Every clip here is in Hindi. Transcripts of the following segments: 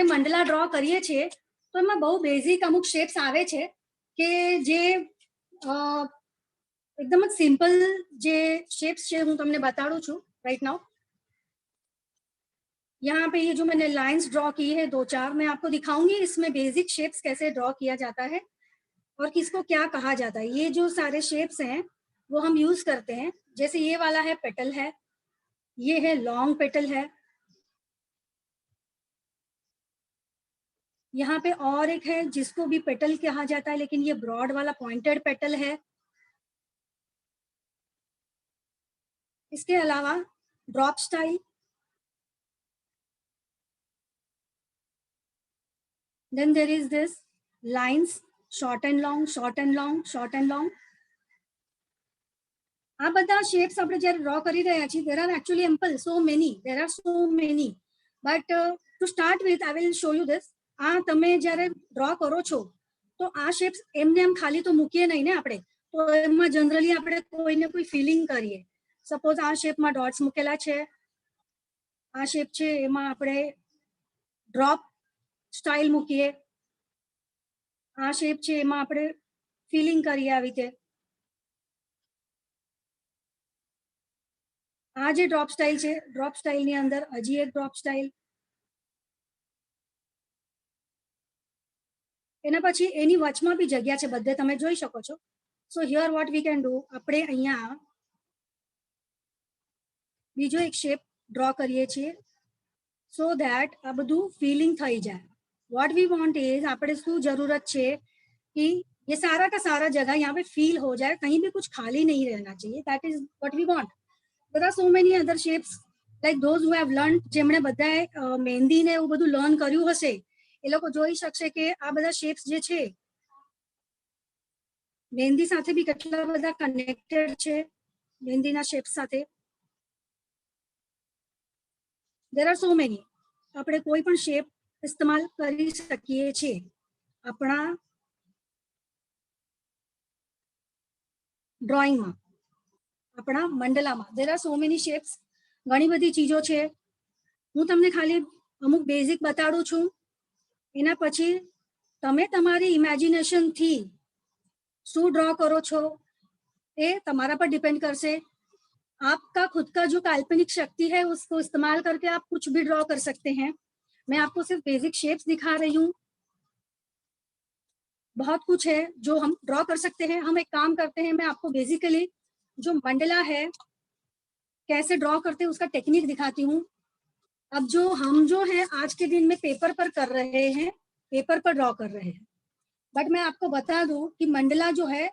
મંડલા ડ્રો કરીએ છીએ તો એમાં બહુ બેઝિક અમુક શેપ્સ આવે છે કે જે एकदम सिंपल जे शेप्स છે હું તમને બતાડું છું राइट नाउ। यहाँ पे ये जो मैंने लाइंस ड्रॉ की है 2-4 मैं आपको दिखाऊंगी इसमें बेसिक शेप्स कैसे ड्रॉ किया जाता है और किसको क्या कहा जाता है। ये जो सारे शेप्स हैं वो हम यूज करते हैं। जैसे ये वाला है पेटल है, ये है लॉन्ग पेटल है, यहाँ पे और एक है जिसको भी पेटल कहा जाता है लेकिन ये ब्रॉड वाला पॉइंटेड पेटल है। इसके अलावा drop style, then there is this lines short and long, short and long, short and long। આ બધા શેપ્સ આપણે જ્યારે ડ્રો કરી રહ્યા છીએ there are actually ample so many, there are so many, but to start with I will show you this। આ તમે જ્યારે ડ્રો કરો છો તો આ શેપ્સ એમને એમ ખાલી તો મૂકીએ નહીં ને આપણે, તો એમાં જનરલી આપણે કોઈને કોઈ ફિલિંગ કરીએ। સપોઝ આ શેપમાં ડોટ્સ મૂકેલા છે, આ શેપ છે એમાં આપણે ડ્રોપ સ્ટાઇલ મૂકીએ, આ શેપ છે એમાં આપણે ફિલિંગ કરીએ આવી રીતે। આ જે ડ્રોપ સ્ટાઇલ છે, ડ્રોપ સ્ટાઇલની અંદર હજી એક ડ્રોપ સ્ટાઇલ, એના પછી એની વચમાં બી જગ્યા છે, બધે તમે જોઈ શકો છો। સો here what we can do, આપણે અહીંયા બીજો એક શેપ ડ્રો કરીએ છીએ સો ધેટ આ બધું ફિલિંગ થઈ જાય। वॉट वी वॉन्ट इज આપણે શું जरूरत છે कि ये सारा का सारा जगह यहाँ पे फील हो जाए, कहीं भी कुछ खाली नहीं रहना चाहिए। That is what we want. There are so many other shapes like those who have learn, જેમણે બધાએ મહેંદી ને એવું બધું લર્ન કર્યું હશે એ લોકો જોઈ શકશે કે આ બધા શેપ્સ જે છે મહેંદી સાથે બી કેટલા બધા કનેક્ટેડ છે, મહેંદીના શેપ્સ સાથે। There are so many. આપણે કોઈ પણ શેપ इस्तेमाल કરી શકીએ છીએ આપણા ડ્રોઈંગમાં, આપણા મંડલામાં। There are so many shapes, ઘણી બધી ચીજો છે। હું તમને ખાલી અમુક બેઝિક બતાડું છું, એના પછી તમે તમારી ઇમેજિનેશનથી શું ડ્રો કરો છો એ તમારા પર ડિપેન્ડ કરશે। आपका खुद का जो काल्पनिक शक्ति है उसको इस्तेमाल करके आप कुछ भी ड्रॉ कर सकते हैं। मैं आपको सिर्फ बेसिक शेप्स दिखा रही हूँ, बहुत कुछ है जो हम ड्रॉ कर सकते हैं। हम एक काम करते हैं, मैं आपको बेसिकली जो मंडला है कैसे ड्रॉ करते हैं उसका टेक्निक दिखाती हूँ। अब जो हम जो है आज के दिन में पेपर पर कर रहे हैं, पेपर पर ड्रॉ कर रहे हैं, बट मैं आपको बता दूं कि मंडला जो है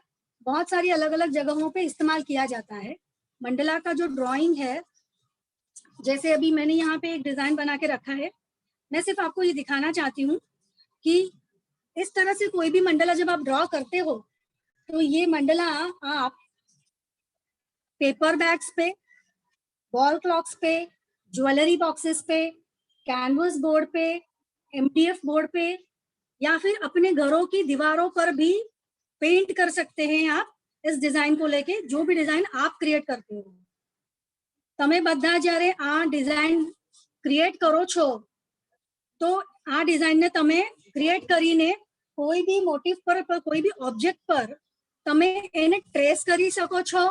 बहुत सारी अलग अलग जगहों पे इस्तेमाल किया जाता है। मंडला का जो ड्राइंग है, जैसे अभी मैंने यहाँ पे एक डिजाइन बना के रखा है, मैं सिर्फ आपको ये दिखाना चाहती हूँ कि इस तरह से कोई भी मंडला जब आप ड्रॉ करते हो तो ये मंडला आप पेपर बैग्स पे, वॉल क्लॉक्स पे, ज्वेलरी बॉक्सेस पे, कैनवस बोर्ड पे, MDF बोर्ड पे या फिर अपने घरों की दीवारों पर भी पेंट कर सकते हैं आप इस डिजाइन को लेके, जो भी डिजाइन आप क्रिएट करते हो। તમે બધા જ્યારે આ ડિઝાઇન ક્રિએટ કરો છો તો આ ડિઝાઇનને તમે ક્રિએટ કરીને કોઈ બી મોટિવ પર, કોઈ બી ઓબ્જેક્ટ પર તમે એને ટ્રેસ કરી શકો છો,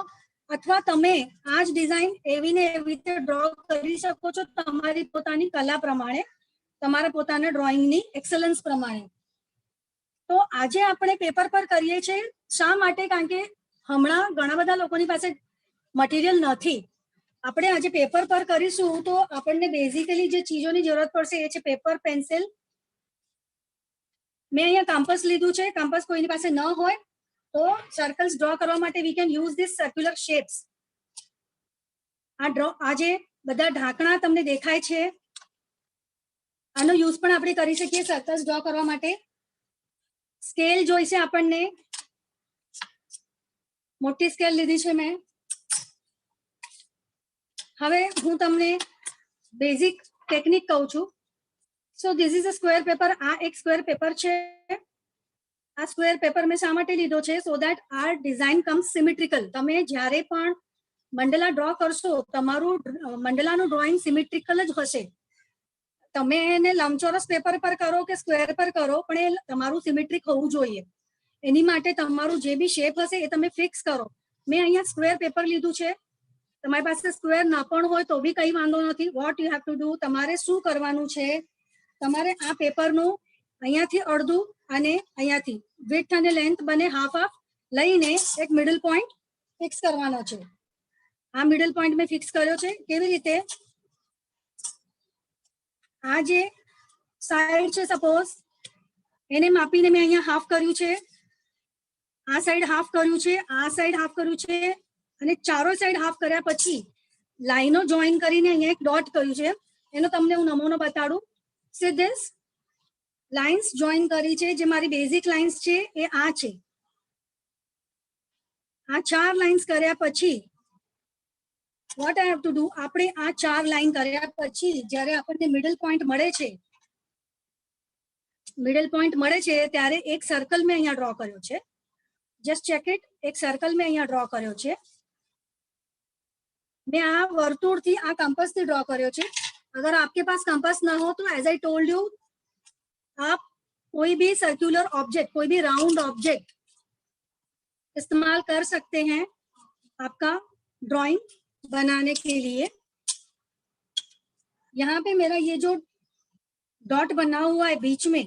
અથવા તમે આ જ ડિઝાઇન એવી ને એવી રીતે ડ્રો કરી શકો છો તમારી પોતાની કલા પ્રમાણે, તમારા પોતાના ડ્રોઈંગની એક્સલન્સ પ્રમાણે। તો આજે આપણે પેપર પર કરીએ છીએ શા માટે? કારણ કે હમણાં ઘણા બધા લોકોની પાસે મટીરિયલ નથી। આપણે આજે પેપર પર કરીશું તો આપણને બેઝિકલી જે ચીજોની જરૂરત પડશે એ છે પેપર, પેન્સિલ। મેં અહીંયા કામ્પસ લીધું છે, કામ્પસ કોઈની પાસે ન હોય તો સર્કલ્સ ડ્રો કરવા માટે we can use this circular shapes. આજે બધા ઢાંકણા તમને દેખાય છે, આનો યુઝ પણ આપણે કરી શકીએ સર્કલ્સ ડ્રો કરવા માટે। સ્કેલ જોઈશે આપણને, મોટી સ્કેલ લીધી છે મેં। હવે હું તમને બેઝિક ટેકનિક કહું છું। So this is a square paper. આ એક સ્ક્વેર પેપર છે। આ સ્ક્વેર પેપર મેં શા માટે લીધો છે? સો દેટ આ ડિઝાઇન કમ્સ સિમેટ્રિકલ। તમે જ્યારે પણ મંડલા ડ્રો કરશો તમારું મંડલાનું ડ્રોઈંગ સિમેટ્રિકલ જ હશે। તમે એને લંબચોરસ પેપર પર કરો કે સ્ક્વેર પર કરો, પણ એ તમારું સિમેટ્રિક હોવું જોઈએ. એની માટે તમારું જે બી શેપ હશે એ તમે ફિક્સ કરો. મેં અહીંયા સ્ક્વેર પેપર લીધું છે. તમારી પાસે સ્ક્વેર ના પણ હોય તો બી કઈ વાંધો નથી. What you have to do, તમારે શું કરવાનું છે, તમારે આ પેપરનું અહીંયાથી અડધું અને અહીંયાથી વિડ્થ અને લેન્થ બને હાફ હાફ લઈને એક મિડલ પોઈન્ટ ફિક્સ કરવાનો છે. આ મિડલ પોઈન્ટ મેં ફિક્સ કર્યો છે. કેવી રીતે? આ જે સાઈડ છે સપોઝ એને માપીને મેં અહીંયા હાફ કર્યું છે, આ સાઈડ હાફ કર્યું છે, આ સાઈડ હાફ કર્યું છે, અને ચારો સાઈડ હાફ કર્યા પછી લાઈનો જોઈન કરીને અહીંયા એક ડોટ કર્યું છે. એનો તમને હું નમૂનો બતાડું. સી ધીસ લાઇન્સ જોઈન કરી છે. જે મારી બેઝિક લાઇન્સ છે એ આ છે. આ 4 લાઇન્સ કર્યા પછી what I have to do, આપણે આ 4 લાઇન કર્યા પછી જ્યારે આપણને મિડલ પોઈન્ટ મળે છે, ત્યારે એક સર્કલ મેં અહીંયા ડ્રો કર્યો છે. Just check it. એક સર્કલ મેં અહીંયા ડ્રો કર્યો છે. मैं आ वर्तुड़ थी आ कंपास से ड्रॉ કર્યો છે. अगर आपके पास कंपास ना हो तो एज आई टोल्ड यू, आप कोई भी सर्कुलर ऑब्जेक्ट, कोई भी राउंड ऑब्जेक्ट इस्तेमाल कर सकते हैं आपका ड्राइंग बनाने के लिए. यहाँ पे मेरा ये जो डॉट बना हुआ है बीच में,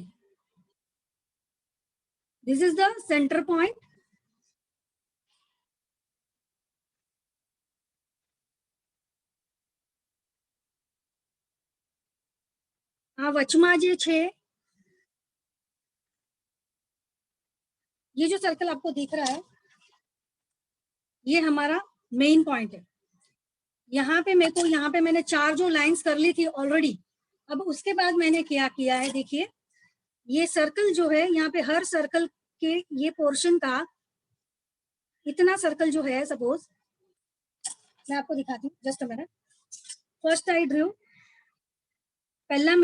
this is the centre point. आ वचमा जे छे, ये जो सर्कल आपको दिख रहा है ये हमारा मेन पॉइंट है. यहाँ पे मेरे को, यहाँ पे मैंने 4 जो लाइंस कर ली थी ऑलरेडी. अब उसके बाद मैंने क्या किया है, देखिए ये सर्कल जो है, यहाँ पे हर सर्कल के ये पोर्शन का इतना सर्कल जो है, सपोज मैं आपको दिखाती हूँ, just a minute. First I drew, पहला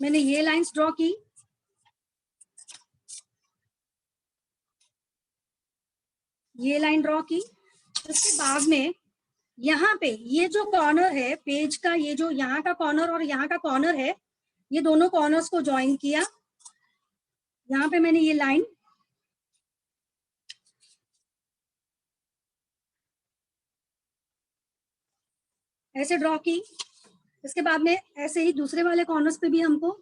मैंने ये लाइंस ड्रॉ की. ये लाइन ड्रॉ की. उसके बाद में यहाँ पे ये जो कॉर्नर है पेज का, ये जो यहाँ का कॉर्नर और यहाँ का कॉर्नर है, ये दोनों कॉर्नर्स को ज्वाइन किया. यहाँ पे मैंने ये लाइन ऐसे ड्रॉ की. इसके बाद में ऐसे ही दूसरे वाले कॉर्नर्स पे भी हमको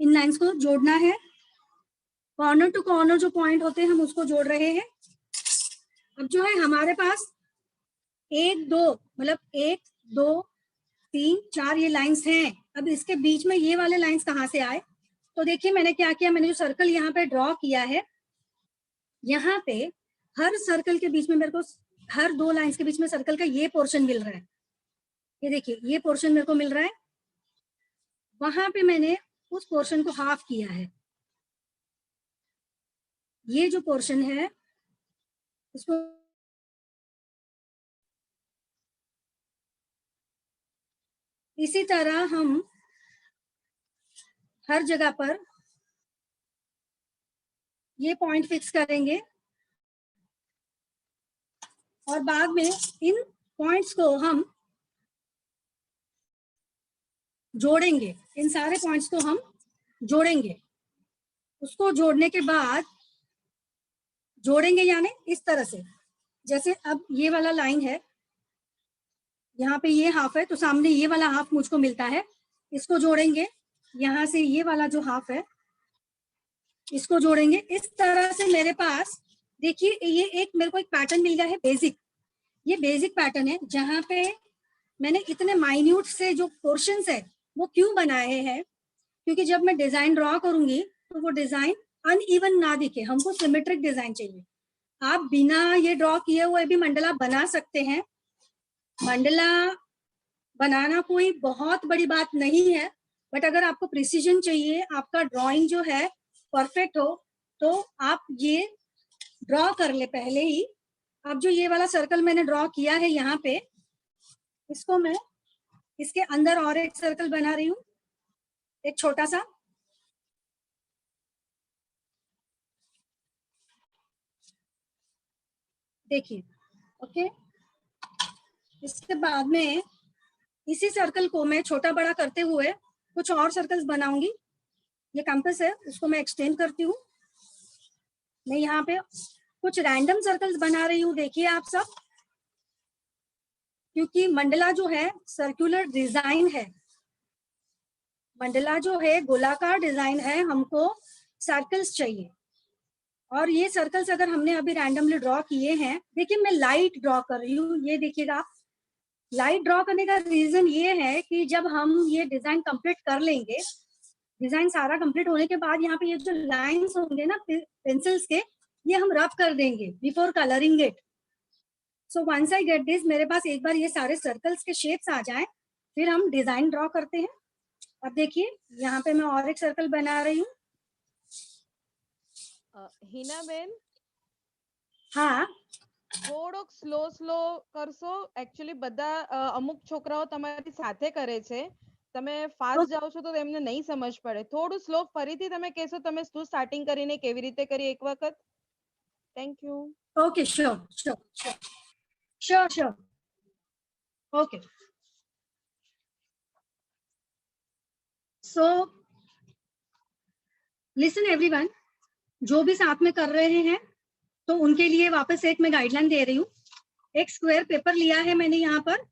इन लाइंस को जोड़ना है. कॉर्नर टू कॉर्नर जो पॉइंट होते हैं हम उसको जोड़ रहे हैं. अब जो है हमारे पास 1 2 मतलब 1 2 3 4 ये लाइंस हैं. अब इसके बीच में ये वाले लाइंस कहाँ से आए? तो देखिए मैंने क्या किया, मैंने जो सर्कल यहाँ पे ड्रॉ किया है, यहाँ पे हर सर्कल के बीच में मेरे को, हर 2 लाइंस के बीच में सर्कल का ये पोर्शन मिल रहा है. ये देखिए ये पोर्शन मेरे को मिल रहा है. वहां पे मैंने उस पोर्शन को हाफ किया है. ये जो पोर्शन है इसको इसी तरह हम हर जगह पर ये पॉइंट फिक्स करेंगे और बाद में इन पॉइंट्स को हम जोड़ेंगे. इन सारे पॉइंट्स को हम जोड़ेंगे. उसको जोड़ने के बाद जोड़ेंगे यानी इस तरह से, जैसे अब ये वाला लाइन है, यहाँ पे ये हाफ है तो सामने ये वाला हाफ मुझको मिलता है, इसको जोड़ेंगे. यहाँ से ये वाला जो हाफ है इसको जोड़ेंगे. इस तरह से मेरे पास देखिए ये एक मेरे को एक पैटर्न मिल गया है बेसिक. ये बेसिक पैटर्न है जहाँ पे मैंने इतने माइन्यूट से जो पोर्शंस है वो क्यों बनाए हैं, क्योंकि जब मैं डिजाइन ड्रॉ करूंगी तो वो डिजाइन अनइवन ना दिखे. हमको सिमेट्रिक डिजाइन चाहिए. आप बिना ये ड्रॉ किए हुए भी मंडला बना सकते हैं. मंडला बनाना कोई बहुत बड़ी बात नहीं है, बट अगर आपको प्रिसीजन चाहिए, आपका ड्राइंग जो है परफेक्ट हो, तो आप ये ड्रॉ कर ले पहले ही. अब जो ये वाला सर्कल मैंने ड्रॉ किया है यहाँ पे, इसको मैं इसके अंदर और एक सर्कल बना रही हूँ, एक छोटा सा. देखिए ओके, इसके बाद में इसी सर्कल को मैं छोटा बड़ा करते हुए कुछ और सर्कल्स बनाऊंगी। ये कंपास है, उसको मैं एक्सटेंड करती हूँ। मैं यहाँ पे कुछ रैंडम सर्कल्स बना रही हूँ, देखिए आप सब, क्योंकि मंडला जो है सर्कुलर डिजाइन है, मंडला जो है गोलाकार डिजाइन है, हमको सर्कल्स चाहिए। और ये सर्कल्स अगर हमने अभी रैंडमली ड्रॉ किए हैं, देखिए मैं लाइट ड्रॉ कर रही हूँ, ये देखिएगा आप। लाइट ड्रॉ करने का रीजन ये है कि जब हम ये डिजाइन कंप्लीट कर लेंगे, डिजाइन सारा कंप्लीट होने के बाद यहाँ पे ये जो लाइंस होंगे ना पेंसिल्स के, ये हम रब कर देंगे before colouring it. So once I get this, मेरे पास एक बार ये सारे सर्कल्स के शेप्स आ जाएं, फिर हम डिजाइन ड्रॉ करते हैं। अब देखिए यहाँ पे मैं और एक सर्कल बना रही हूँ। હિના બેન, हाँ, થોડોક સ્લો કરશો. એકચ્યુઅલી બધા અમુક છોકરાઓ તમારી સાથે કરે છે, તમે ફાસ્ટ જાઓ છો તો એમને નહીં સમજ પડે. થોડું સ્લો ફરીથી તમે કહેશો તમે શું સ્ટાર્ટિંગ કરીને કેવી રીતે કરી એક વખત? Thank you. Okay, sure, okay. So listen everyone, जो भी साथ में कर रहे हैं तो उनके लिए वापस एक मैं गाइडलाइन दे रही हूँ। एक स्क्वायर पेपर लिया है मैंने, यहाँ पर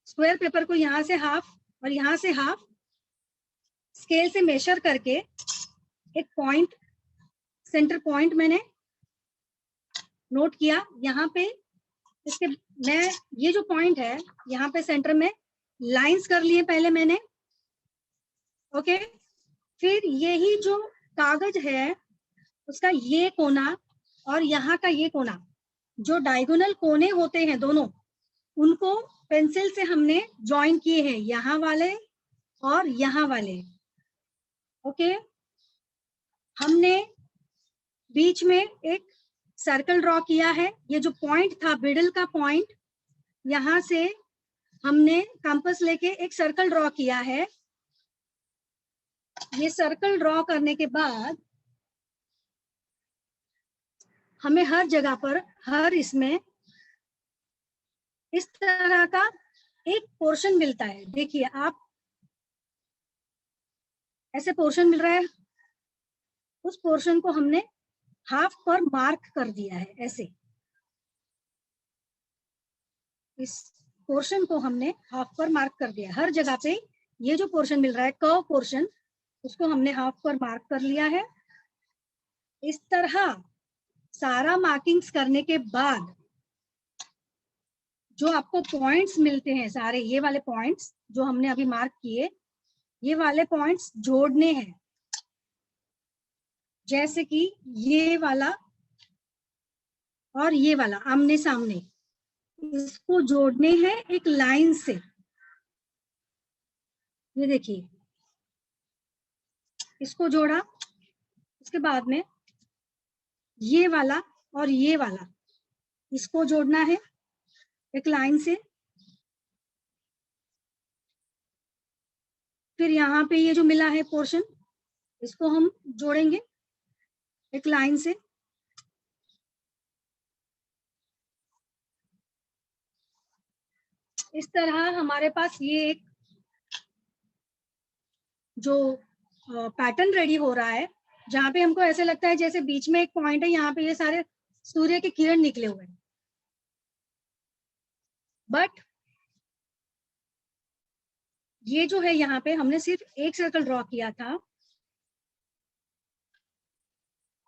स्क्वायर पेपर को यहाँ से हाफ और यहाँ से हाफ स्केल से मेजर करके एक पॉइंट, सेंटर पॉइंट मैंने नोट किया यहाँ पे। इसके मैं ये जो पॉइंट है यहाँ पे सेंटर में लाइंस कर लिए पहले मैंने, ओके। फिर यही जो कागज है उसका ये कोना और यहाँ का ये कोना, जो डायगोनल कोने होते हैं दोनों, उनको पेंसिल से हमने ज्वाइन किए हैं, यहाँ वाले और यहाँ वाले, ओके। हमने बीच में एक सर्कल ड्रॉ किया है। ये जो पॉइंट था, मिडिल का पॉइंट, यहाँ से हमने कंपास लेके एक सर्कल ड्रॉ किया है। ये सर्कल ड्रॉ करने के बाद हमें हर जगह पर, हर इसमें इस तरह का एक पोर्शन मिलता है। देखिए आप, ऐसे पोर्शन मिल रहा है, उस पोर्शन को हमने हाफ पर मार्क कर दिया है ऐसे। इस पोर्शन को हमने हाफ पर मार्क कर दिया। हर जगह पे ये जो पोर्शन मिल रहा है, कर्व पोर्शन, उसको हमने हाफ पर मार्क कर लिया है। इस तरह सारा मार्किंग्स करने के बाद जो आपको पॉइंट्स मिलते हैं, सारे ये वाले पॉइंट्स जो हमने अभी मार्क किए, ये वाले पॉइंट्स जोड़ने हैं। जैसे कि ये वाला और ये वाला आमने सामने, इसको जोड़ने हैं एक लाइन से। ये देखिए, इसको जोड़ा, उसके बाद में ये वाला और ये वाला, इसको जोड़ना है एक लाइन से। फिर यहाँ पे ये जो मिला है पोर्शन, इसको हम जोड़ेंगे एक लाइन से। इस तरह हमारे पास ये एक जो पैटर्न रेडी हो रहा है, जहाँ पे हमको ऐसे लगता है जैसे बीच में एक पॉइंट है, यहाँ पे ये सारे सूर्य के किरण निकले हुए हैं। बट ये जो है, यहाँ पे हमने सिर्फ एक सर्कल ड्रॉ किया था।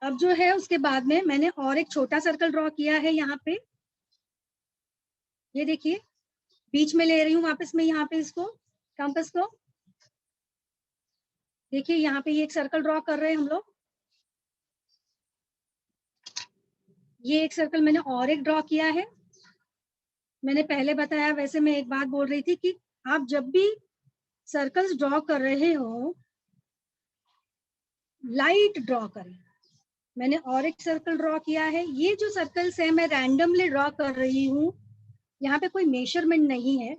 अब जो है उसके बाद में मैंने और एक छोटा सर्कल ड्रॉ किया है यहाँ पे। ये देखिए, बीच में ले रही हूँ वापस मैं यहाँ पे इसको, कंपास को। देखिए यहाँ पे ये एक सर्कल ड्रॉ कर रहे हैं हम लोग। ये एक सर्कल मैंने और एक ड्रॉ किया है। मैंने पहले बताया, वैसे मैं एक बात बोल रही थी कि आप जब भी सर्कल्स ड्रॉ कर रहे हो, लाइट ड्रॉ करें। मैंने और एक सर्कल ड्रॉ किया है। ये जो सर्कल्स है मैं रैंडमली ड्रॉ कर रही हूँ, यहाँ पे कोई मेजरमेंट नहीं है,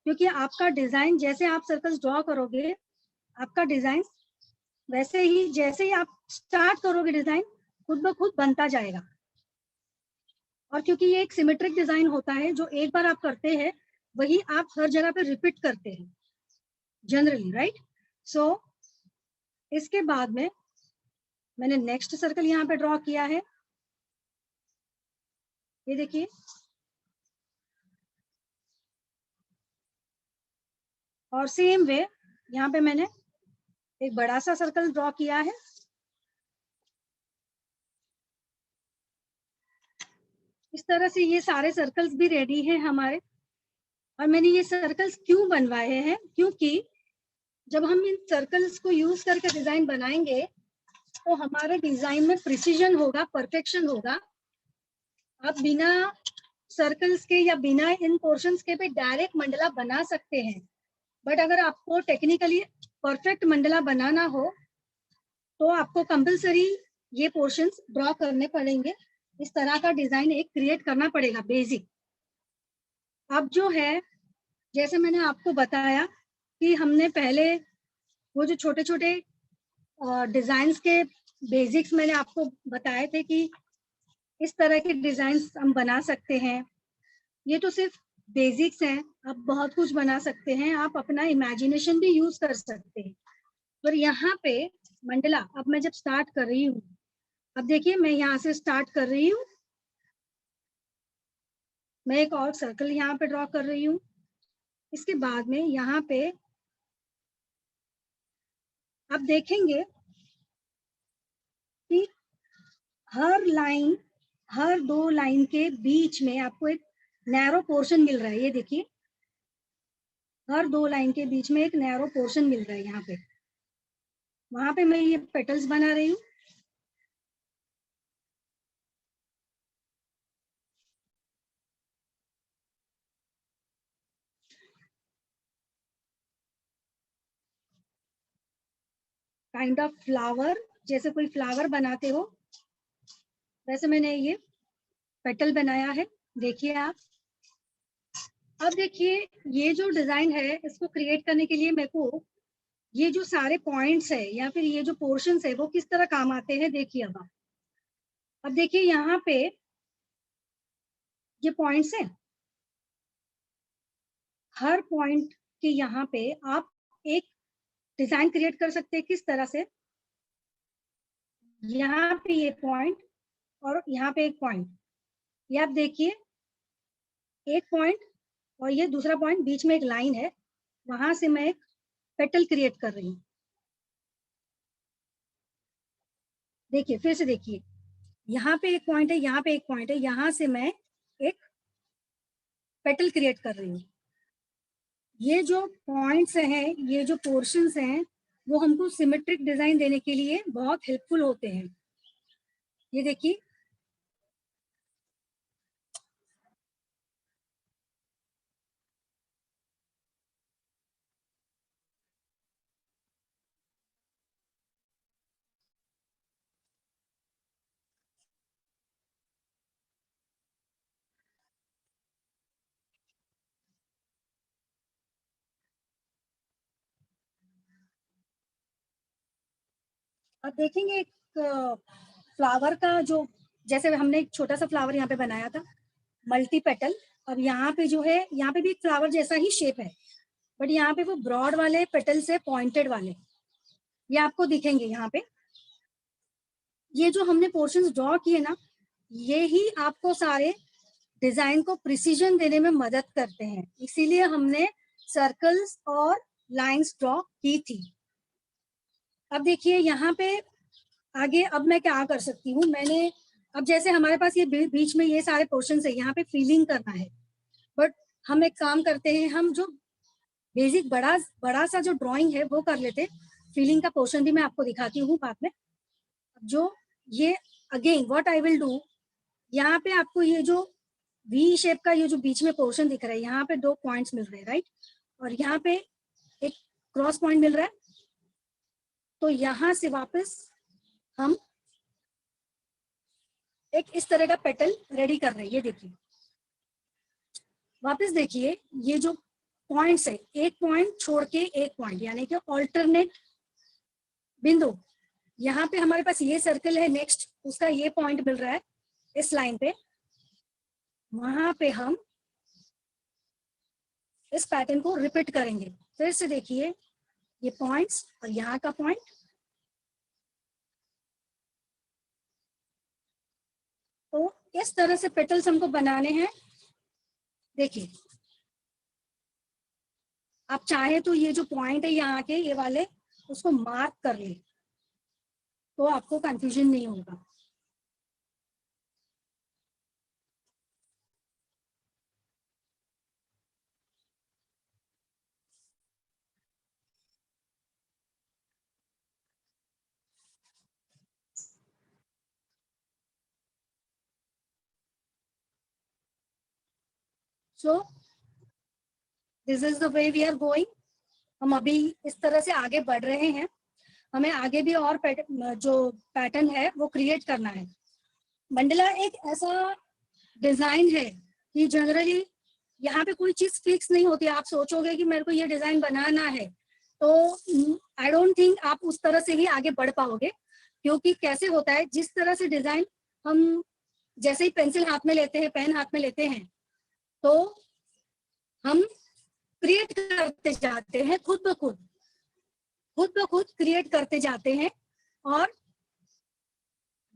क्योंकि आपका डिजाइन, जैसे आप सर्कल्स ड्रॉ करोगे, आपका डिजाइन वैसे ही, जैसे ही आप स्टार्ट करोगे डिजाइन, खुद ब खुद बनता जाएगा। और क्योंकि ये एक सिमेट्रिक डिजाइन होता है, जो एक बार आप करते हैं वही आप हर जगह पे रिपीट करते हैं जनरली, राइट? सो इसके बाद में मैंने नेक्स्ट सर्कल यहाँ पे ड्रॉ किया है, ये देखिए। और सेम वे यहाँ पे मैंने एक बड़ा सा सर्कल ड्रॉ किया है। इस तरह से ये सारे सर्कल्स भी रेडी हैं हमारे। और मैंने ये सर्कल्स क्यों बनवाए हैं, क्योंकि जब हम इन सर्कल्स को यूज करके डिजाइन बनाएंगे तो हमारे डिजाइन में प्रिसीजन होगा, परफेक्शन होगा। आप बिना सर्कल्स के या बिना इन पोर्शंस के भी डायरेक्ट मंडला बना सकते हैं, बट अगर आपको टेक्निकली परफेक्ट मंडला बनाना हो तो आपको कंपलसरी ये पोर्शंस ड्रॉ करने पड़ेंगे। इस तरह का डिजाइन एक क्रिएट करना पड़ेगा बेसिक। अब जो है, जैसे मैंने आपको बताया कि हमने पहले वो जो छोटे छोटे डिजाइन्स के बेसिक्स मैंने आपको बताए थे कि इस तरह के डिजाइन्स हम बना सकते हैं। ये तो सिर्फ बेसिक्स हैं, आप बहुत कुछ बना सकते हैं, आप अपना इमेजिनेशन भी यूज कर सकते हैं। पर यहाँ पे मंडला अब मैं जब स्टार्ट कर रही हूँ, अब देखिए मैं यहाँ से स्टार्ट कर रही हूँ, मैं एक और सर्कल यहाँ पे ड्रॉ कर रही हूँ। इसके बाद में यहाँ पे आप देखेंगे कि हर लाइन, हर दो लाइन के बीच में आपको एक नैरो पोर्शन मिल रहा है। ये देखिए, हर दो लाइन के बीच में एक नैरो पोर्शन मिल रहा है यहाँ पे। वहां पे मैं ये पेटल्स बना रही हूँ। काइंड ऑफ फ्लावर, जैसे कोई फ्लावर बनाते हो वैसे मैंने ये पेटल बनाया है, देखिए आप। अब देखिए ये जो डिजाइन है इसको क्रिएट करने के लिए मेरे को ये जो सारे पॉइंट्स है या फिर ये जो पोर्शंस है वो किस तरह काम आते हैं, देखिए। अब देखिए यहाँ पे ये पॉइंट्स है, हर पॉइंट के यहाँ पे आप एक डिजाइन क्रिएट कर सकते हैं। किस तरह से, यहाँ पे ये पॉइंट और यहाँ पे एक पॉइंट, ये आप देखिए, एक पॉइंट और ये दूसरा पॉइंट, बीच में एक लाइन है, वहां से मैं एक पेटल क्रिएट कर रही हूँ। देखिए फिर से देखिए, यहाँ पे एक पॉइंट है, यहाँ पे एक पॉइंट है, यहाँ से मैं एक पेटल क्रिएट कर रही हूँ। ये जो पॉइंट्स हैं, ये जो पोर्शंस हैं, वो हमको सिमेट्रिक डिजाइन देने के लिए बहुत हेल्पफुल होते हैं। ये देखिए, अब देखेंगे एक फ्लावर का जो, जैसे हमने एक छोटा सा फ्लावर यहाँ पे बनाया था मल्टी पेटल। अब यहाँ पे जो है, यहाँ पे भी एक फ्लावर जैसा ही शेप है, बट यहाँ पे वो ब्रॉड वाले पेटल्स है, पॉइंटेड वाले, ये आपको दिखेंगे यहाँ पे। ये जो हमने पोर्शंस ड्रॉ किए ना, ये ही आपको सारे डिजाइन को प्रिसीजन देने में मदद करते हैं, इसीलिए हमने सर्कल्स और लाइंस ड्रॉ की थी। अब देखिए यहाँ पे आगे अब मैं क्या कर सकती हूँ, मैंने अब जैसे हमारे पास ये बीच में ये सारे पोर्शंस है, यहाँ पे फीलिंग करना है, बट हम एक काम करते हैं, हम जो बेसिक बड़ा सा जो ड्राइंग है वो कर लेते। फीलिंग का पोर्शन भी मैं आपको दिखाती हूँ बाद में। जो ये again what I will do, यहाँ पे आपको ये जो वी शेप का ये जो बीच में पोर्शन दिख रहा है, यहाँ पे दो पॉइंट्स मिल रहे हैं, राइट? और यहाँ पे एक क्रॉस पॉइंट मिल रहा है, तो यहाँ से वापस हम एक इस तरह का पेटल रेडी कर रहे हैं। ये देखिए, वापस देखिए, ये जो पॉइंट्स है, एक पॉइंट छोड़ के एक पॉइंट, यानी कि ऑल्टरनेट बिंदु। यहाँ पे हमारे पास ये सर्कल है, नेक्स्ट उसका ये पॉइंट मिल रहा है इस लाइन पे, वहां पे हम इस पैटर्न को रिपीट करेंगे। फिर से देखिए, ये पॉइंट्स और यहाँ का पॉइंट, तो इस तरह से पेटल्स हमको बनाने हैं। देखिए, आप चाहे तो ये जो पॉइंट है यहाँ के ये वाले, उसको मार्क कर ले, तो आपको कंफ्यूजन नहीं होगा। So this is the way we are going. हम अभी इस तरह से आगे बढ़ रहे हैं। हमें आगे भी और जो पैटर्न है वो क्रिएट करना है। मंडला एक ऐसा डिजाइन है कि जनरली यहाँ पे कोई चीज फिक्स नहीं होती। आप सोचोगे कि मेरे को ये डिजाइन बनाना है, तो आई डोंट थिंक आप उस तरह से ही आगे बढ़ पाओगे। क्योंकि कैसे होता है, जिस तरह से डिजाइन हम जैसे ही पेंसिल हाथ में लेते हैं, पेन हाथ में लेते हैं, तो हम क्रिएट करते जाते हैं, खुद ब खुद क्रिएट करते जाते हैं और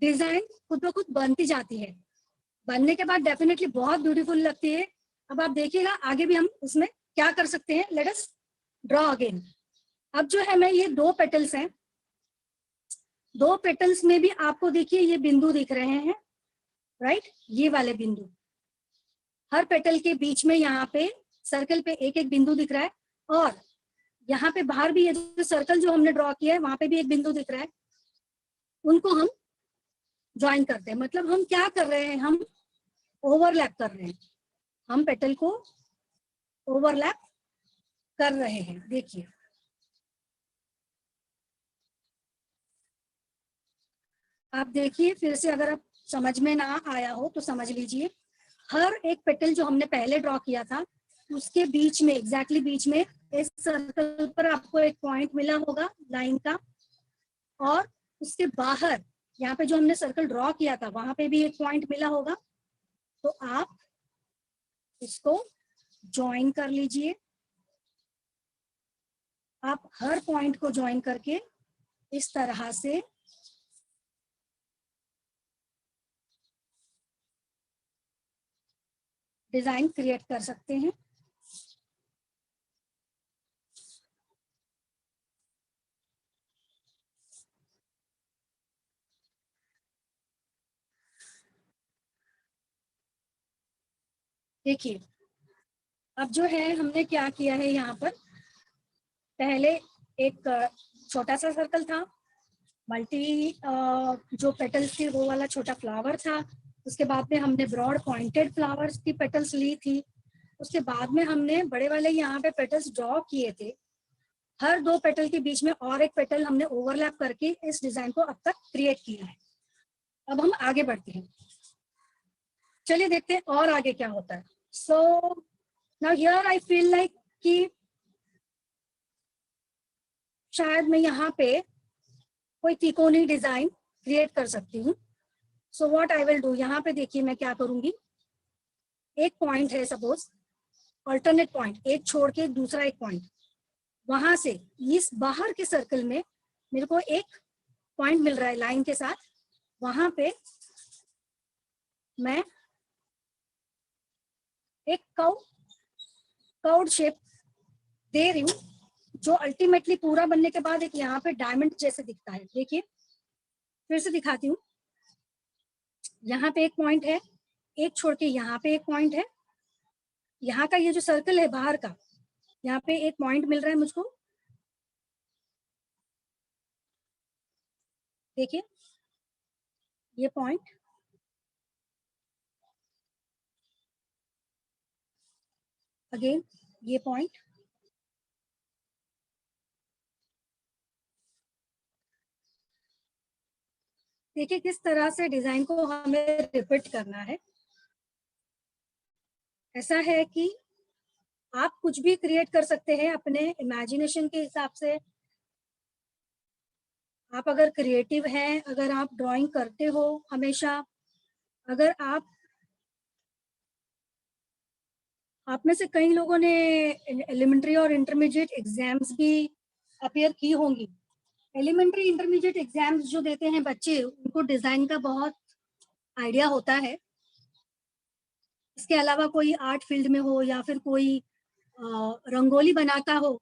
डिजाइन खुद ब खुद बनती जाती है। बनने के बाद डेफिनेटली बहुत ब्यूटीफुल लगती है। अब आप देखिएगा आगे भी हम उसमें क्या कर सकते हैं। Let us draw again. अब जो है, मैं ये दो पेटल्स हैं, दो पेटल्स में भी आपको देखिए ये बिंदु दिख रहे हैं, राइट? ये वाले बिंदु, हर पेटल के बीच में यहाँ पे सर्कल पे एक एक बिंदु दिख रहा है, और यहाँ पे बाहर भी ये जो सर्कल जो हमने ड्रॉ किया है वहां पे भी एक बिंदु दिख रहा है। उनको हम ज्वाइन करते हैं। मतलब हम क्या कर रहे हैं, हम ओवरलैप कर रहे हैं, हम पेटल को ओवरलैप कर रहे हैं। देखिए, आप देखिए फिर से, अगर आप समझ में ना आया हो तो समझ लीजिए। हर एक पेटल जो हमने पहले ड्रॉ किया था, उसके बीच में, एग्जैक्टली बीच में, इस सर्कल पर आपको एक पॉइंट मिला होगा लाइन का, और उसके बाहर यहाँ पे जो हमने सर्कल ड्रॉ किया था वहां पे भी एक पॉइंट मिला होगा। तो आप इसको ज्वाइन कर लीजिए। आप हर पॉइंट को ज्वाइन करके इस तरह से डिजाइन क्रिएट कर सकते हैं। देखिए, अब जो है हमने क्या किया है, यहाँ पर पहले एक छोटा सा सर्कल था, मल्टी जो पेटल्स थी वो वाला छोटा फ्लावर था। उसके बाद में हमने ब्रॉड पॉइंटेड फ्लावर्स की पेटल्स ली थी। उसके बाद में हमने बड़े वाले यहाँ पे पेटल्स ड्रॉ किए थे। हर दो पेटल के बीच में और एक पेटल हमने ओवरलैप करके इस डिजाइन को अब तक क्रिएट किया है। अब हम आगे बढ़ते हैं, चलिए देखते हैं और आगे क्या होता है। So now here I feel like कि शायद मैं यहाँ पे कोई तिकोनी डिजाइन क्रिएट कर सकती हूँ। So what I will do, यहाँ पे देखिए मैं क्या करूंगी। एक पॉइंट है सपोज, अल्टरनेट पॉइंट, एक छोड़ के दूसरा एक पॉइंट, वहां से इस बाहर के सर्कल में मेरे को एक पॉइंट मिल रहा है लाइन के साथ, वहां पे मैं एक कर्व्ड शेप दे रही हूँ, जो अल्टीमेटली पूरा बनने के बाद एक यहाँ पे डायमंड जैसे दिखता है। देखिए, फिर से दिखाती हूँ। यहाँ पे एक पॉइंट है, एक छोड़ के यहाँ पे एक पॉइंट है, यहाँ का ये जो सर्कल है बाहर का, यहाँ पे एक पॉइंट मिल रहा है मुझको। देखिए, ये पॉइंट, अगेन ये पॉइंट, देखिए किस तरह से डिजाइन को हमें रिपीट करना है। ऐसा है कि आप कुछ भी क्रिएट कर सकते हैं अपने इमेजिनेशन के हिसाब से। आप अगर क्रिएटिव हैं, अगर आप ड्राइंग करते हो हमेशा, अगर आप आप में से कई लोगों ने एलिमेंट्री और इंटरमीडिएट एग्जाम्स भी अपियर की होंगी। एलिमेंट्री इंटरमीडिएट एग्जाम्स जो देते हैं बच्चे, उनको डिजाइन का बहुत आइडिया होता है। इसके अलावा कोई आर्ट फील्ड में हो या फिर कोई रंगोली बनाता हो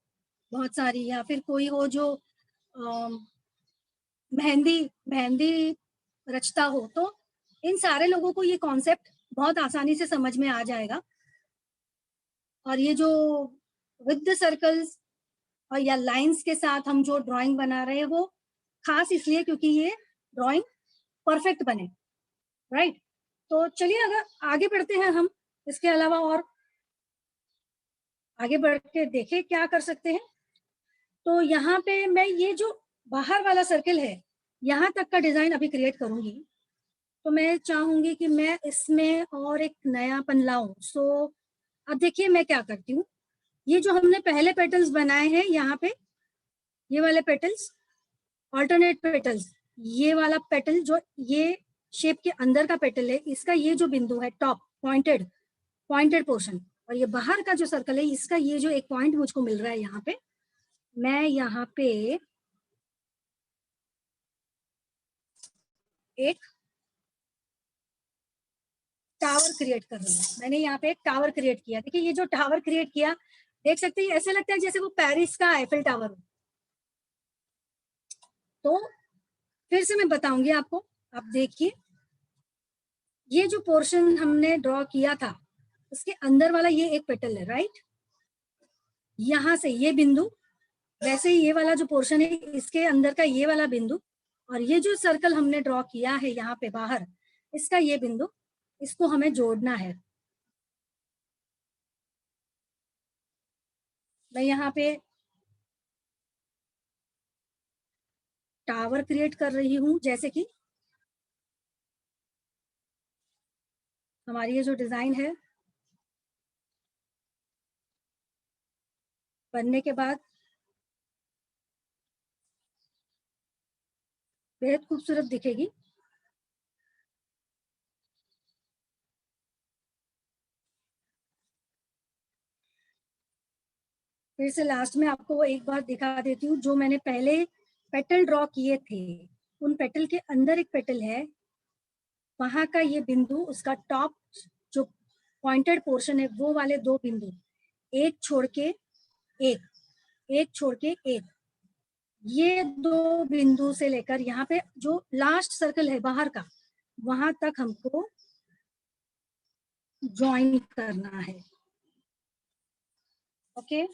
बहुत सारी, या फिर कोई हो जो मेहंदी मेहंदी रचता हो, तो इन सारे लोगों को ये कॉन्सेप्ट बहुत आसानी से समझ में आ जाएगा। और ये जो विद द सर्कल्स और या लाइंस के साथ हम जो ड्राइंग बना रहे हैं वो खास इसलिए क्योंकि ये ड्राइंग परफेक्ट बने, राइट। तो चलिए अगर आगे बढ़ते हैं हम, इसके अलावा और आगे बढ़ के देखें क्या कर सकते हैं। तो यहाँ पे मैं ये जो बाहर वाला सर्कल है, यहाँ तक का डिजाइन अभी क्रिएट करूंगी। तो मैं चाहूंगी कि मैं इसमें और एक नयापन लाऊं। सो अब देखिए मैं क्या करती हूँ। ये जो हमने पहले पेटल्स बनाए हैं यहाँ पे, ये वाले पेटल्स, ऑल्टरनेट पेटल्स, ये वाला पेटल जो ये शेप के अंदर का पेटल है, इसका ये जो बिंदु है टॉप पॉइंटेड पॉइंटेड पोर्शन, और ये बाहर का जो सर्कल है, इसका ये जो एक पॉइंट मुझको मिल रहा है यहाँ पे, मैं यहाँ पे एक टावर क्रिएट कर रही हूँ। मैंने यहाँ पे एक टावर क्रिएट किया। देखिए ये जो टावर क्रिएट किया, देख सकते हैं ऐसे लगता है जैसे वो पेरिस का आईफिल टावर हो। तो फिर से मैं बताऊंगी आपको, आप देखिए ये जो पोर्शन हमने ड्रॉ किया था, उसके अंदर वाला ये एक पेटल है, राइट। यहाँ से ये बिंदु, वैसे ही ये वाला जो पोर्शन है, इसके अंदर का ये वाला बिंदु, और ये जो सर्कल हमने ड्रॉ किया है यहाँ पे बाहर, इसका ये बिंदु, इसको हमें जोड़ना है। मैं यहाँ पे टावर क्रिएट कर रही हूँ, जैसे कि हमारी ये जो डिजाइन है बनने के बाद बेहद खूबसूरत दिखेगी। फिर से लास्ट में आपको एक बार दिखा देती हूँ, जो मैंने पहले पेटल ड्रॉ किए थे, उन पेटल के अंदर एक पेटल है, वहां का ये बिंदु, उसका टॉप जो पॉइंटेड पोर्शन है, वो वाले दो बिंदु, एक छोड़ के एक, एक छोड़ के एक, ये दो बिंदु से लेकर यहाँ पे जो लास्ट सर्कल है बाहर का, वहां तक हमको ज्वाइन करना है। ओके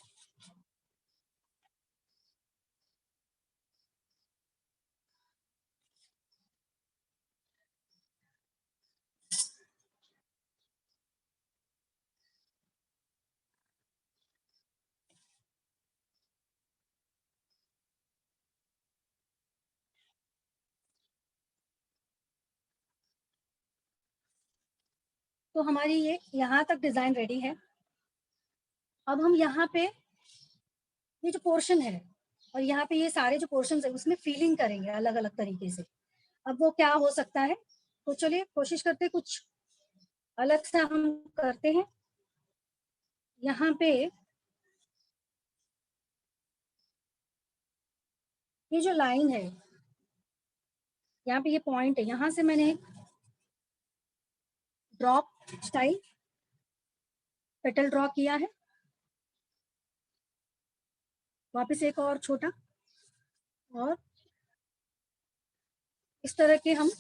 तो हमारी ये यहाँ तक डिजाइन रेडी है। अब हम यहाँ पे ये जो पोर्शन है और यहाँ पे ये सारे जो पोर्शन है, उसमें फीलिंग करेंगे अलग अलग तरीके से। अब वो क्या हो सकता है, तो चलिए कोशिश करते हैं कुछ अलग सा हम करते हैं। यहाँ पे ये जो लाइन है, यहाँ पे ये पॉइंट है, यहाँ से मैंने एक ड्रॉप स्टाइल पेटल ड्रॉ किया है, वापस एक और छोटा, और इस तरह के हम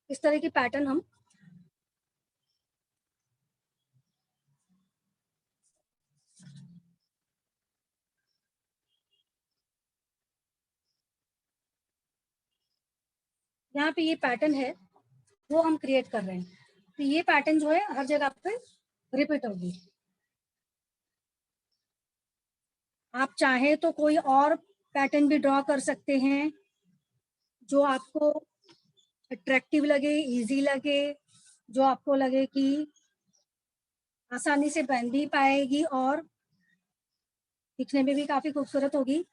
इस तरह की पैटर्न हम यहाँ पे ये पैटर्न है वो हम क्रिएट कर रहे हैं। तो ये पैटर्न जो है हर जगह पे रिपीट होगी। आप चाहे तो कोई और पैटर्न भी ड्रॉ कर सकते हैं जो आपको अट्रैक्टिव लगे, इजी लगे, जो आपको लगे कि आसानी से बन भी पाएगी और दिखने में भी काफी खूबसूरत होगी।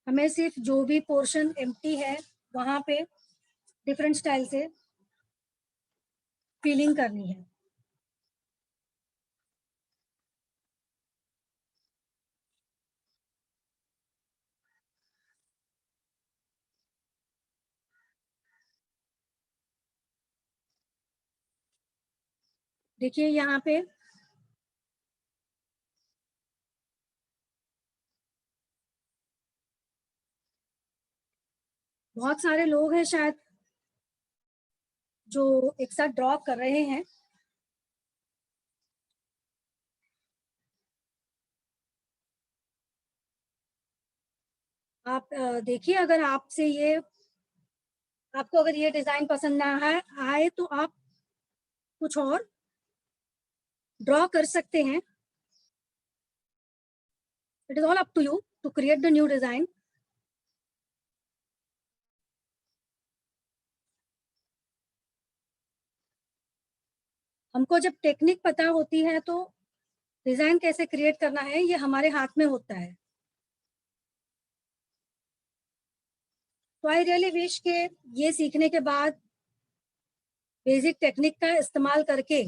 हमें सिर्फ जो भी पोर्शन एम्प्टी है वहां पे डिफरेंट स्टाइल से फिलिंग करनी है। देखिए यहाँ पे बहुत सारे लोग हैं शायद जो एक साथ ड्रॉ कर रहे हैं। आप देखिए, अगर आपसे ये आपको अगर ये डिजाइन पसंद ना आए तो आप कुछ और ड्रॉ कर सकते हैं। It is all up to you to create the new design. हमको जब टेक्निक पता होती है तो डिजाइन कैसे क्रिएट करना है ये हमारे हाथ में होता है। तो आई रियली विश के ये सीखने के बाद बेसिक टेक्निक का इस्तेमाल करके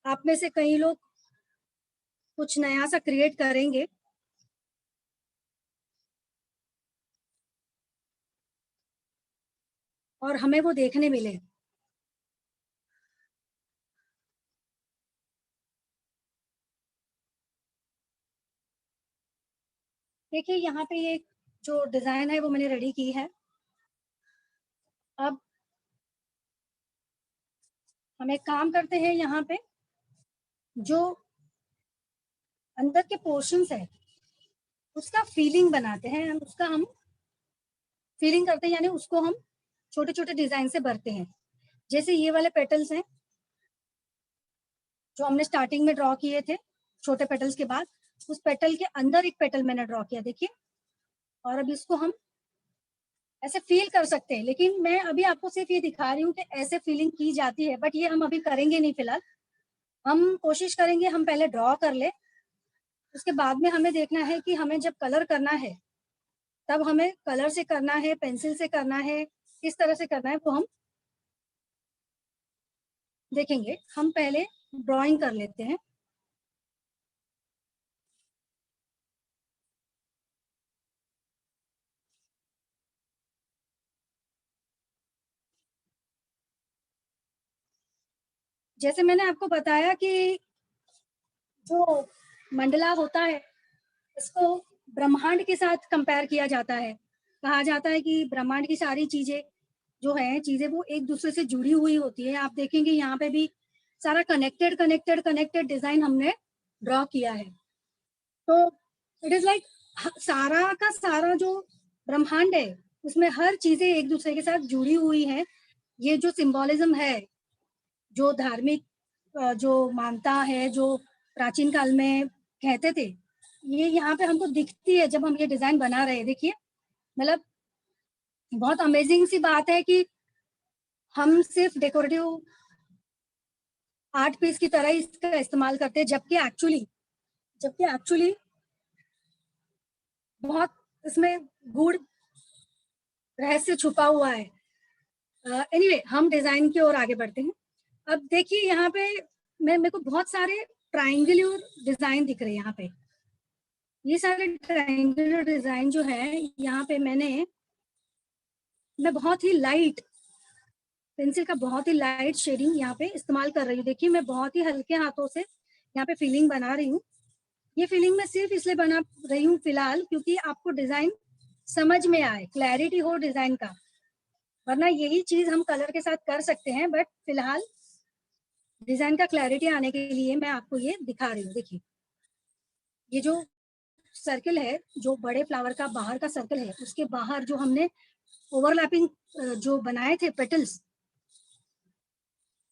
आप में से कई लोग कुछ नया सा क्रिएट करेंगे। और हमें वो देखने मिले। देखिए यहाँ पे ये जो डिजाइन है वो मैंने रेडी की है। अब हम एक काम करते हैं, यहाँ पे जो अंदर के पोर्शंस है उसका फीलिंग बनाते हैं, उसका हम फीलिंग करते हैं, यानी उसको हम छोटे छोटे डिजाइन से भरते हैं। जैसे ये वाले पेटल्स हैं जो हमने स्टार्टिंग में ड्रॉ किए थे, छोटे पेटल्स के बाद उस पेटल के अंदर एक पेटल मैंने ड्रॉ किया, देखिए। और अब इसको हम ऐसे फील कर सकते हैं, लेकिन मैं अभी आपको सिर्फ ये दिखा रही हूँ कि ऐसे फीलिंग की जाती है, बट ये हम अभी करेंगे नहीं फिलहाल। हम कोशिश करेंगे हम पहले ड्रॉ कर ले, उसके बाद में हमें देखना है कि हमें जब कलर करना है तब हमें कलर से करना है, पेंसिल से करना है, किस तरह से करना है वो हम देखेंगे। हम पहले ड्राइंग कर लेते हैं। जैसे मैंने आपको बताया कि जो मंडला होता है इसको ब्रह्मांड के साथ कंपेयर किया जाता है। कहा जाता है कि ब्रह्मांड की सारी चीजें जो है चीजें वो एक दूसरे से जुड़ी हुई होती है। आप देखेंगे यहाँ पे भी सारा कनेक्टेड कनेक्टेड कनेक्टेड डिजाइन हमने ड्रॉ किया है। तो इट इज लाइक सारा का सारा जो ब्रह्मांड है उसमें हर चीजें एक दूसरे के साथ जुड़ी हुई है। ये जो सिंबोलिज्म है, जो धार्मिक जो मानता है, जो प्राचीन काल में कहते थे, ये यहाँ पे हमको दिखती है जब हम ये डिजाइन बना रहे हैं। देखिए, मतलब बहुत अमेजिंग सी बात है कि हम सिर्फ डेकोरेटिव आर्ट पीस की तरह इसका इस्तेमाल करते हैं, जबकि एक्चुअली बहुत इसमें गूढ़ रहस्य छुपा हुआ है। एनीवे हम डिजाइन की ओर आगे बढ़ते हैं। अब देखिए यहाँ पे मेरे को बहुत सारे ट्राइंगुलर डिजाइन दिख रहे हैं। यहाँ पे ये सारे ट्राइंगुलर डिजाइन जो है यहाँ पे मैं बहुत ही लाइट पेंसिल का बहुत ही लाइट शेडिंग यहाँ पे इस्तेमाल कर रही हूँ। देखिए मैं बहुत ही हल्के हाथों से यहाँ पे फीलिंग बना रही हूँ। ये फीलिंग मैं सिर्फ इसलिए बना रही हूँ फिलहाल क्योंकि आपको डिजाइन समझ में आए, क्लैरिटी हो डिजाइन का। वरना यही चीज हम कलर के साथ कर सकते हैं, बट फिलहाल डिजाइन का क्लैरिटी आने के लिए मैं आपको ये दिखा रही हूँ। देखिए ये जो सर्कल है, जो बड़े फ्लावर का बाहर का सर्कल है, उसके बाहर जो हमने ओवरलैपिंग जो बनाए थे पेटल्स,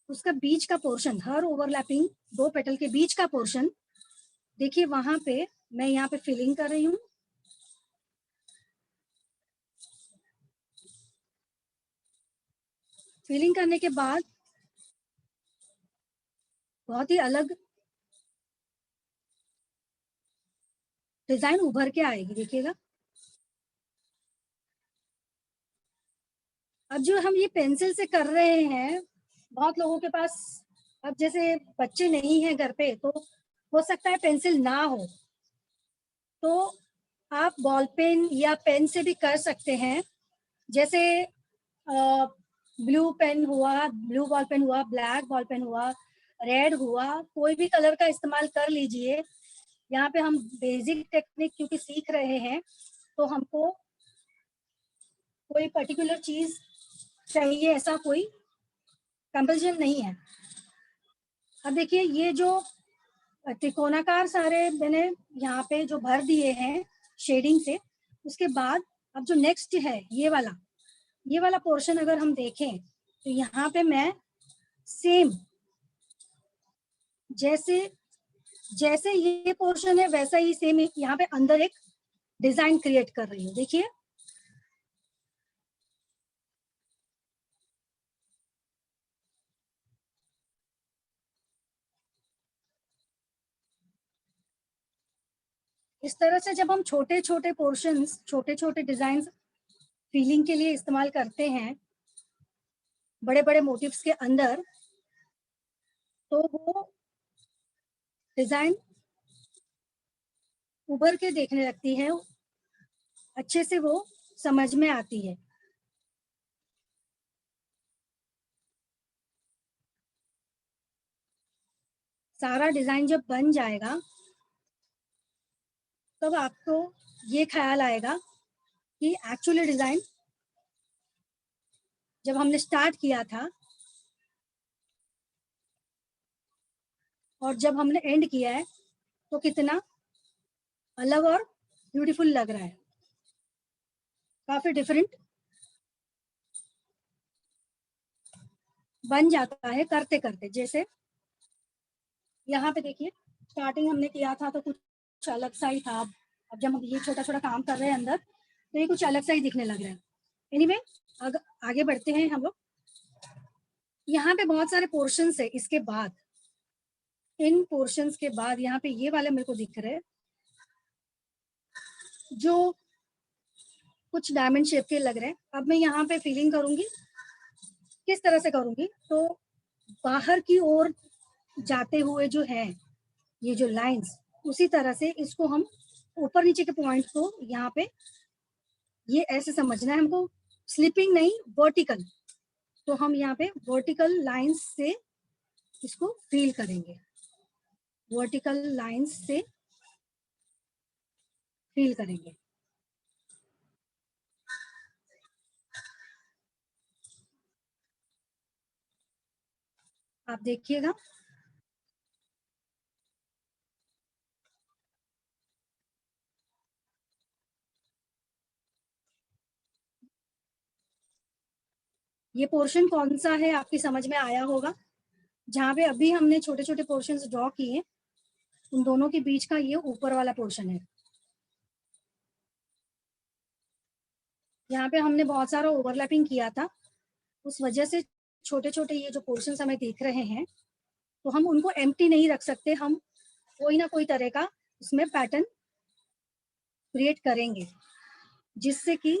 उसका बीच का पोर्शन, हर ओवरलैपिंग दो पेटल के बीच का पोर्शन, देखिए वहां पे मैं यहाँ पे फिलिंग कर रही हूँ। फिलिंग करने के बाद बहुत ही अलग डिजाइन उभर के आएगी, देखिएगा। अब जो हम ये पेंसिल से कर रहे हैं, बहुत लोगों के पास अब जैसे बच्चे नहीं है घर पे, तो हो सकता है पेंसिल ना हो, तो आप बॉल पेन या पेन से भी कर सकते हैं। जैसे ब्लू पेन हुआ, ब्लू बॉल पेन हुआ, ब्लैक बॉल पेन हुआ, रेड हुआ, कोई भी कलर का इस्तेमाल कर लीजिए। यहाँ पे हम बेसिक टेक्निक क्योंकि सीख रहे हैं, तो हमको कोई पर्टिकुलर चीज चाहिए ऐसा कोई कंपल्शन नहीं है। अब देखिए ये जो त्रिकोणाकार सारे मैंने यहाँ पे जो भर दिए हैं शेडिंग से, उसके बाद अब जो नेक्स्ट है ये वाला पोर्शन अगर हम देखें, तो यहाँ पे मैं सेम जैसे जैसे ये पोर्शन है वैसा ही सेम यहाँ पे अंदर एक डिजाइन क्रिएट कर रही हूँ। देखिए इस तरह से जब हम छोटे छोटे पोर्शंस, छोटे छोटे डिजाइन फीलिंग के लिए इस्तेमाल करते हैं बड़े बड़े मोटिव्स के अंदर, तो वो डिजाइन उभर के देखने लगती है, अच्छे से वो समझ में आती है। सारा डिजाइन जब बन जाएगा तब आपको ये ख्याल आएगा कि एक्चुअली डिजाइन जब हमने स्टार्ट किया था और जब हमने एंड किया है तो कितना अलग और ब्यूटीफुल लग रहा है, काफी डिफरेंट बन जाता है करते करते। जैसे यहाँ पे देखिए स्टार्टिंग हमने किया था तो कुछ अलग सा ही था, अब जब हम ये छोटा छोटा काम कर रहे हैं अंदर, तो ये कुछ अलग सा ही दिखने लग रहा है। एनीवे आगे बढ़ते हैं हम लोग। यहाँ पे बहुत सारे पोर्शंस है, इसके बाद इन पोर्शंस के बाद यहाँ पे ये वाले मेरे को दिख रहे हैं जो कुछ डायमंड शेप के लग रहे हैं। अब मैं यहाँ पे फीलिंग करूंगी, किस तरह से करूंगी, तो बाहर की ओर जाते हुए जो है ये जो लाइंस, उसी तरह से इसको हम ऊपर नीचे के पॉइंट को यहाँ पे ये ऐसे समझना है हमको, स्लिपिंग नहीं वर्टिकल। तो हम यहाँ पे वर्टिकल लाइंस से इसको फील करेंगे, वर्टिकल लाइंस से फील करेंगे। आप देखिएगा ये पोर्शन कौन सा है, आपकी समझ में आया होगा। जहाँ पे अभी हमने छोटे छोटे पोर्शंस ड्रॉ किए, उन दोनों के बीच का ये ऊपर वाला पोर्शन है। यहाँ पे हमने बहुत सारा ओवरलैपिंग किया था, उस वजह से छोटे छोटे ये जो पोर्शंस हमें दिख रहे हैं, तो हम उनको एम्प्टी नहीं रख सकते, हम कोई ना कोई तरह का उसमें पैटर्न क्रिएट करेंगे जिससे कि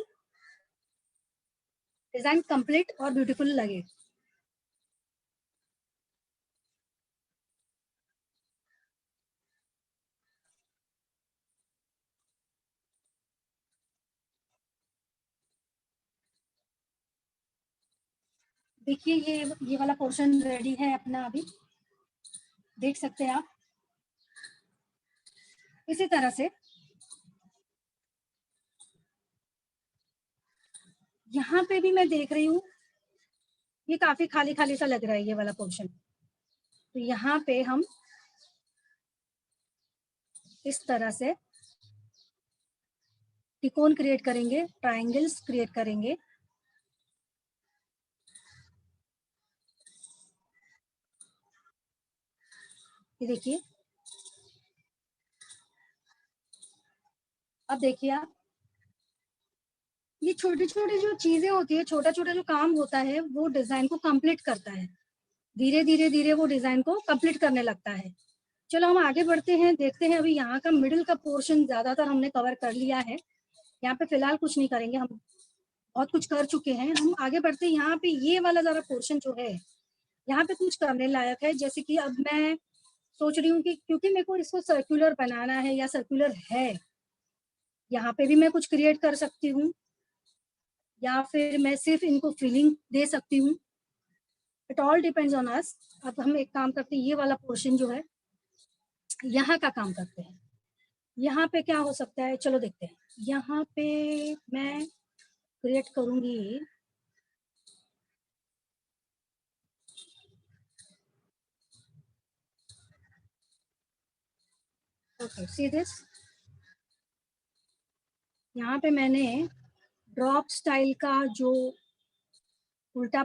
डिजाइन कंप्लीट और ब्यूटीफुल लगे। देखिए ये वाला पोर्शन रेडी है अपना, अभी देख सकते हैं आप। इसी तरह से यहाँ पे भी मैं देख रही हूँ ये काफी खाली खाली सा लग रहा है ये वाला पोर्शन, तो यहाँ पे हम इस तरह से त्रिकोण क्रिएट करेंगे, ट्रायंगल्स क्रिएट करेंगे। ये देखिए, अब देखिए आप, ये छोटी छोटी जो चीजें होती है, छोटा छोटा जो काम होता है, वो डिजाइन को कंप्लीट करता है। धीरे धीरे धीरे वो डिजाइन को कंप्लीट करने लगता है। चलो हम आगे बढ़ते हैं, देखते हैं। अभी यहाँ का मिडिल का पोर्शन ज्यादातर हमने कवर कर लिया है, यहाँ पे फिलहाल कुछ नहीं करेंगे, हम बहुत कुछ कर चुके हैं। हम आगे बढ़ते हैं। यहाँ पे ये वाला जरा पोर्शन जो है, यहाँ पे कुछ करने लायक है। जैसे कि अब मैं सोच रही हूँ कि क्योंकि मेरे को इसको सर्कुलर बनाना है या सर्कुलर है, यहाँ पे भी मैं कुछ क्रिएट कर सकती हूँ, या फिर मैं सिर्फ इनको फिलिंग दे सकती हूँ। It all depends on us. अब हम एक काम करते हैं, ये वाला पोर्शन जो है यहाँ का काम करते हैं। यहाँ पे क्या हो सकता है, चलो देखते हैं। यहाँ पे मैं क्रिएट करूंगी, ओके सी दिस। यहाँ पे मैंने ड्रॉप स्टाइल का जो उल्टा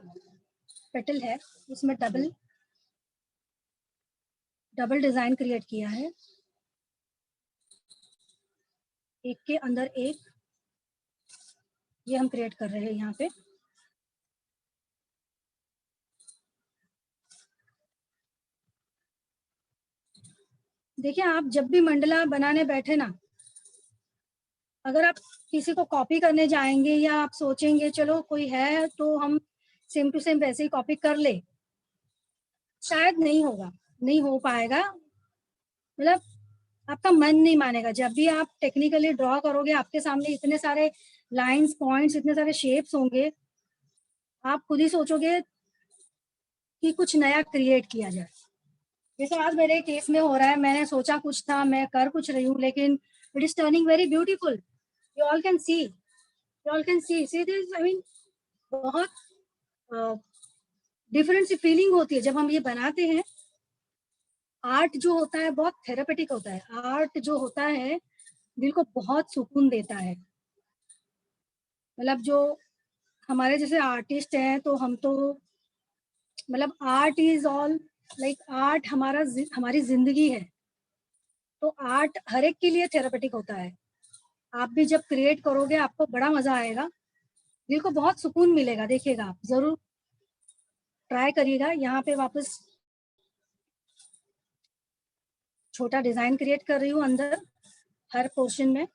पेटल है उसमें डबल डिजाइन क्रिएट किया है, एक के अंदर एक, ये हम क्रिएट कर रहे हैं यहाँ पे। देखिए आप जब भी मंडला बनाने बैठे ना, अगर आप किसी को कॉपी करने जाएंगे या आप सोचेंगे चलो कोई है तो हम सेम टू सेम वैसे ही कॉपी कर ले, शायद नहीं होगा, नहीं हो पाएगा। मतलब आपका मन नहीं मानेगा। जब भी आप टेक्निकली ड्रॉ करोगे, आपके सामने इतने सारे लाइंस, पॉइंट्स, इतने सारे शेप्स होंगे, आप खुद ही सोचोगे कि कुछ नया क्रिएट किया जाए। जैसे आज मेरे केस में हो रहा है, मैंने सोचा कुछ था, मैं कर कुछ रही हूँ, लेकिन it is turning very beautiful. You all can see, you all can see this. I mean बहुत डिफरेंट सी फीलिंग होती है जब हम ये बनाते हैं। आर्ट जो होता है बहुत थेरापेटिक होता है। आर्ट जो होता है दिल को बहुत सुकून देता है। मतलब जो हमारे जैसे आर्टिस्ट हैं, तो हम तो मतलब art is all like, art हमारी जिंदगी है। तो आर्ट हर एक के लिए थेरापेटिक होता है। आप भी जब क्रिएट करोगे आपको बड़ा मजा आएगा, दिल को बहुत सुकून मिलेगा। देखिएगा, आप जरूर ट्राई करिएगा। यहाँ पे वापस छोटा डिजाइन क्रिएट कर रही हूँ अंदर हर पोर्शन में,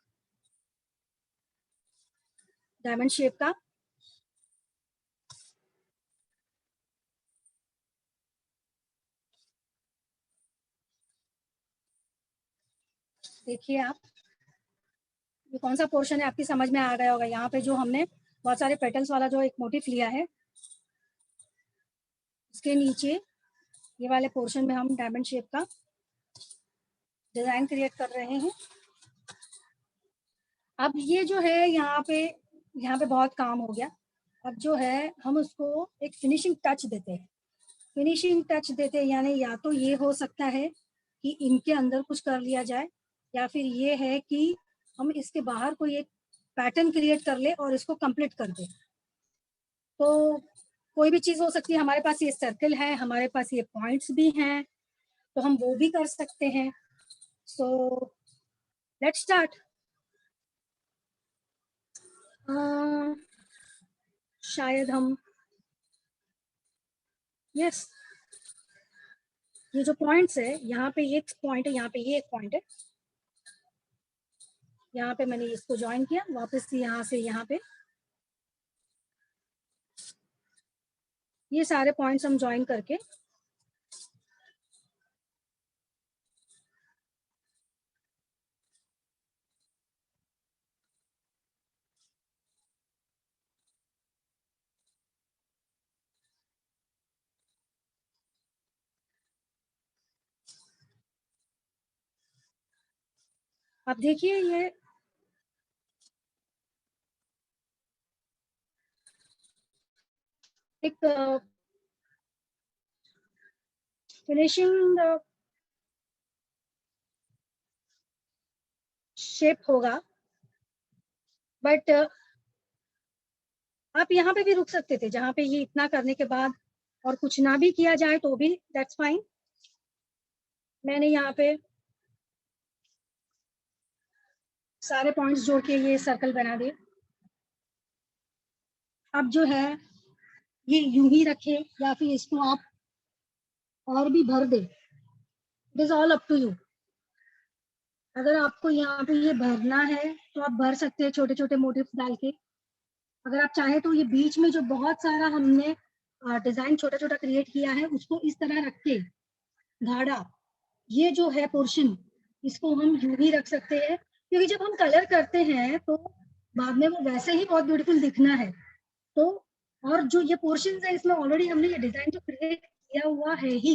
डायमंड शेप का। देखिए आप, ये कौन सा पोर्शन है आपकी समझ में आ गया होगा। यहाँ पे जो हमने बहुत सारे पेटल्स वाला जो एक मोटिफ लिया है, इसके नीचे ये वाले पोर्शन में हम डायमंड शेप का डिजाइन क्रिएट कर रहे हैं। अब ये जो है यहाँ पे बहुत काम हो गया। अब जो है हम उसको एक फिनिशिंग टच देते हैं। फिनिशिंग टच देते हैं यानी या तो ये हो सकता है कि इनके अंदर कुछ कर लिया जाए, या फिर ये है कि हम इसके बाहर कोई एक पैटर्न क्रिएट कर ले और इसको कंप्लीट कर दे। तो कोई भी चीज हो सकती है। हमारे पास ये सर्कल है, हमारे पास ये पॉइंट्स भी हैं, तो हम वो भी कर सकते हैं। So let's start. शायद हम, यस, ये जो पॉइंट्स है, यहाँ पे ये एक पॉइंट है, यहाँ पे ये एक पॉइंट है। यहाँ पे मैंने इसको ज्वाइन किया, वापस यहाँ से यहाँ पे ये सारे पॉइंट्स हम ज्वाइन करके अब देखिए ये एक फिनिशिंग शेप होगा, बट आप यहाँ पे भी रुक सकते थे, जहाँ पे ये इतना करने के बाद और कुछ ना भी किया जाए तो भी दैट्स फाइन। मैंने यहाँ पे सारे पॉइंट्स जोड़ के ये सर्कल बना दिए। अब जो है ये यूं ही रखे या फिर इसको आप और भी भर दे, it is all up to you. अगर आपको यहाँ पे ये भरना है तो आप भर सकते हैं छोटे छोटे मोटिव्स डाल के। अगर आप चाहे तो ये बीच में जो बहुत सारा हमने डिजाइन छोटा छोटा क्रिएट किया है उसको इस तरह रख के गाढ़ा, ये जो है पोर्शन, इसको हम यूं ही रख सकते हैं, क्योंकि जब हम कलर करते हैं तो बाद में वो वैसे ही बहुत ब्यूटीफुल दिखना है। तो और जो ये पोर्शन है इसमें ऑलरेडी हमने ये डिजाइन जो क्रिएट किया हुआ है ही,